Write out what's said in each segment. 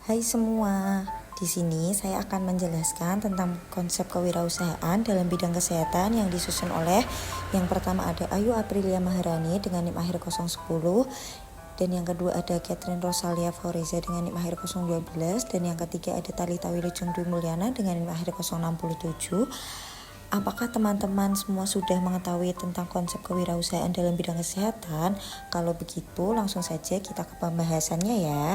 Hai semua, di sini saya akan menjelaskan tentang konsep kewirausahaan dalam bidang kesehatan yang disusun oleh yang pertama ada Ayu Aprilia Maharani dengan NIM akhir 010, dan yang kedua ada Catherine Rosalia Fauriza dengan NIM akhir 012, dan yang ketiga ada Talita Wilujeng Dwi Mulyana dengan NIM akhir 067. Apakah teman-teman semua sudah mengetahui tentang konsep kewirausahaan dalam bidang kesehatan? Kalau begitu, langsung saja kita ke pembahasannya ya.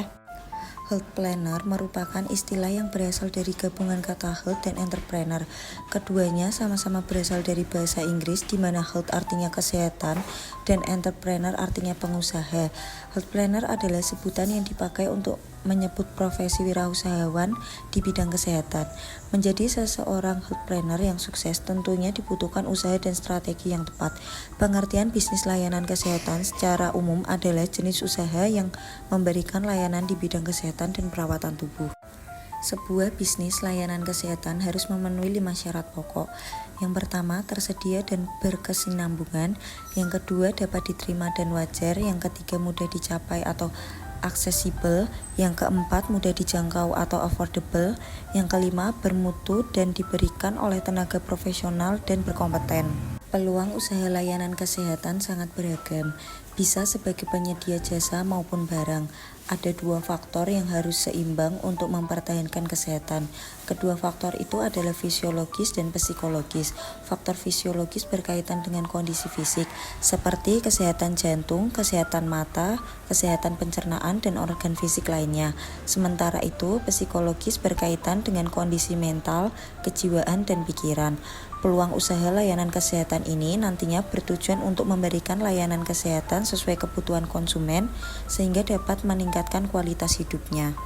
Health planner merupakan istilah yang berasal dari gabungan kata health dan entrepreneur. Keduanya sama-sama berasal dari bahasa Inggris, di mana health artinya kesehatan dan entrepreneur artinya pengusaha. Health planner adalah sebutan yang dipakai untuk menyebut profesi wirausahawan di bidang kesehatan. Menjadi seseorang health planner yang sukses tentunya dibutuhkan usaha dan strategi yang tepat. Pengertian bisnis layanan kesehatan secara umum adalah jenis usaha yang memberikan layanan di bidang kesehatan dan perawatan tubuh. Sebuah bisnis layanan kesehatan harus memenuhi 5 syarat pokok. Yang pertama, tersedia dan berkesinambungan. Yang kedua, dapat diterima dan wajar. Yang ketiga, mudah dicapai atau aksesibel. Yang keempat, mudah dijangkau atau affordable. Yang kelima, bermutu dan diberikan oleh tenaga profesional dan berkompeten. Peluang usaha layanan kesehatan sangat beragam, bisa sebagai penyedia jasa maupun barang. Ada 2 faktor yang harus seimbang untuk mempertahankan kesehatan. Kedua faktor itu adalah fisiologis dan psikologis. Faktor fisiologis berkaitan dengan kondisi fisik, seperti kesehatan jantung, kesehatan mata, kesehatan pencernaan, dan organ fisik lainnya. Sementara itu, psikologis berkaitan dengan kondisi mental, kejiwaan, dan pikiran. Peluang usaha layanan kesehatan ini nantinya bertujuan untuk memberikan layanan kesehatan sesuai kebutuhan konsumen sehingga dapat meningkatkan kualitas hidupnya.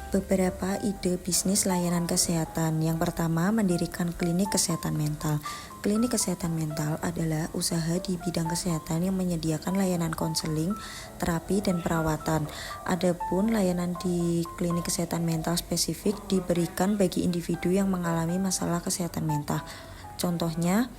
Beberapa ide bisnis layanan kesehatan. Yang pertama, mendirikan klinik kesehatan mental. Klinik kesehatan mental adalah usaha di bidang kesehatan yang menyediakan layanan konseling, terapi, dan perawatan. Adapun layanan di klinik kesehatan mental spesifik diberikan bagi individu yang mengalami masalah kesehatan mental. Contohnya,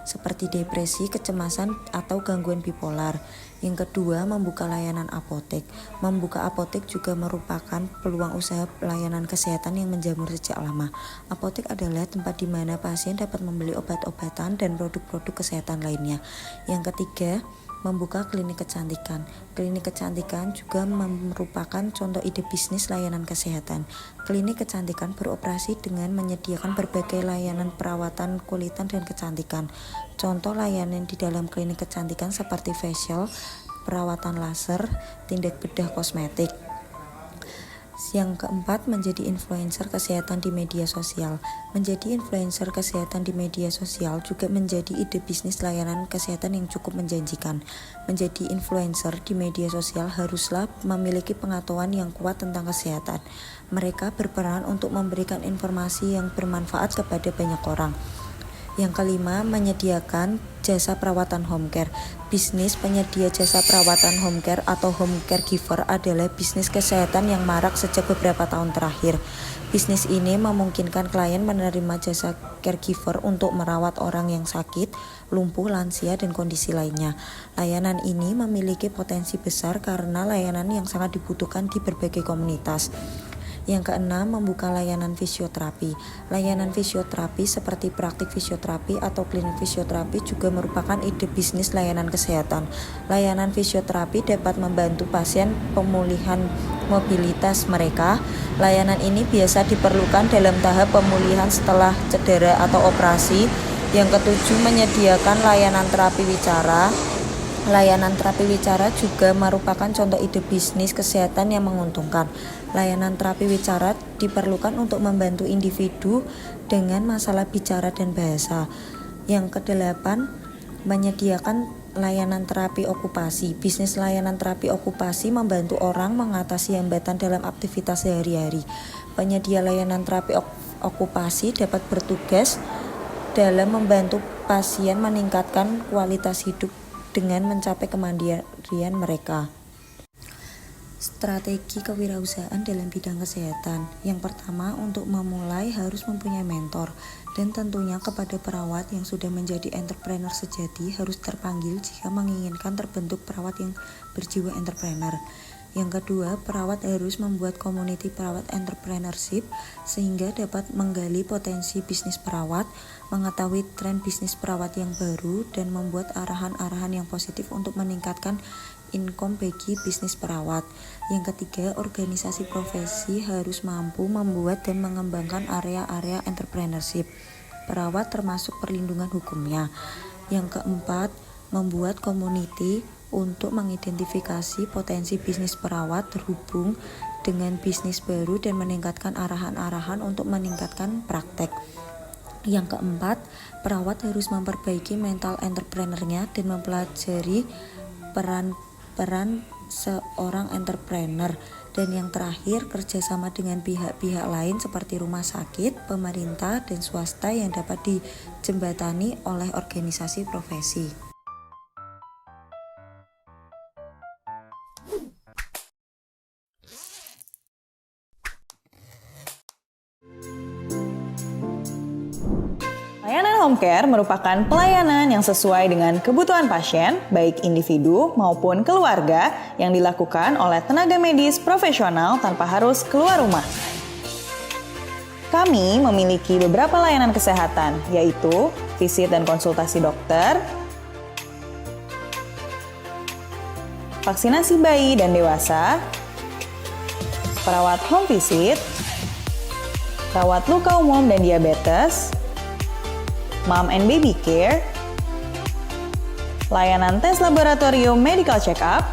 seperti depresi, kecemasan, atau gangguan bipolar. Yang kedua, membuka layanan apotek. Membuka apotek juga merupakan peluang usaha layanan kesehatan yang menjamur sejak lama. Apotek adalah tempat di mana pasien dapat membeli obat-obatan dan produk-produk kesehatan lainnya. Yang ketiga, membuka klinik kecantikan. Klinik kecantikan juga merupakan contoh ide bisnis layanan kesehatan. Klinik kecantikan beroperasi dengan menyediakan berbagai layanan perawatan kulitan dan kecantikan. Contoh layanan di dalam klinik kecantikan seperti facial, perawatan laser, tindak bedah kosmetik. Yang keempat, menjadi influencer kesehatan di media sosial. Menjadi influencer kesehatan di media sosial juga menjadi ide bisnis layanan kesehatan yang cukup menjanjikan. Menjadi influencer di media sosial haruslah memiliki pengetahuan yang kuat tentang kesehatan. Mereka berperan untuk memberikan informasi yang bermanfaat kepada banyak orang. Yang kelima, menyediakan jasa perawatan home care. Bisnis penyedia jasa perawatan home care atau home caregiver adalah bisnis kesehatan yang marak sejak beberapa tahun terakhir. Bisnis ini memungkinkan klien menerima jasa caregiver untuk merawat orang yang sakit, lumpuh, lansia, dan kondisi lainnya. Layanan ini memiliki potensi besar karena layanan yang sangat dibutuhkan di berbagai komunitas. Yang keenam, membuka layanan fisioterapi. Layanan fisioterapi seperti praktik fisioterapi atau klinik fisioterapi juga merupakan ide bisnis layanan kesehatan. Layanan fisioterapi dapat membantu pasien pemulihan mobilitas mereka. Layanan ini biasa diperlukan dalam tahap pemulihan setelah cedera atau operasi. Yang ketujuh, menyediakan layanan terapi wicara. Layanan terapi wicara juga merupakan contoh ide bisnis kesehatan yang menguntungkan. Layanan terapi wicara diperlukan untuk membantu individu dengan masalah bicara dan bahasa. Yang kedelapan, menyediakan layanan terapi okupasi. Bisnis layanan terapi okupasi membantu orang mengatasi hambatan dalam aktivitas sehari-hari. Penyedia layanan terapi okupasi dapat bertugas dalam membantu pasien meningkatkan kualitas hidup dengan mencapai kemandirian mereka. Strategi kewirausahaan dalam bidang kesehatan. Yang pertama, untuk memulai harus mempunyai mentor, dan tentunya kepada perawat yang sudah menjadi entrepreneur sejati harus terpanggil jika menginginkan terbentuk perawat yang berjiwa entrepreneur. Yang kedua, perawat harus membuat community perawat entrepreneurship sehingga dapat menggali potensi bisnis perawat, mengetahui tren bisnis perawat yang baru, dan membuat arahan-arahan yang positif untuk meningkatkan income bagi bisnis perawat. Yang ketiga, organisasi profesi harus mampu membuat dan mengembangkan area-area entrepreneurship perawat termasuk perlindungan hukumnya. Yang keempat, membuat community untuk mengidentifikasi potensi bisnis perawat terhubung dengan bisnis baru dan meningkatkan arahan-arahan untuk meningkatkan praktek. Yang keempat, perawat harus memperbaiki mental entrepreneurnya dan mempelajari peran seorang entrepreneur. Dan yang terakhir, kerjasama dengan pihak-pihak lain seperti rumah sakit, pemerintah, dan swasta yang dapat dijembatani oleh organisasi profesi. Layanan home care merupakan pelayanan yang sesuai dengan kebutuhan pasien, baik individu maupun keluarga, yang dilakukan oleh tenaga medis profesional tanpa harus keluar rumah. Kami memiliki beberapa layanan kesehatan, yaitu visit dan konsultasi dokter, vaksinasi bayi dan dewasa, perawat home visit, perawat luka umum dan diabetes, Mom and Baby Care, layanan tes laboratorium medical check-up,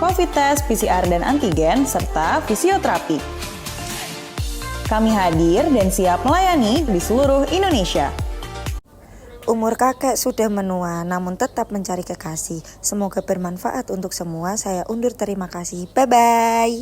COVID test, PCR dan antigen, serta fisioterapi. Kami hadir dan siap melayani di seluruh Indonesia. Umur kakek sudah menua, namun tetap mencari kekasih. Semoga bermanfaat untuk semua. Saya undur, terima kasih. Bye-bye.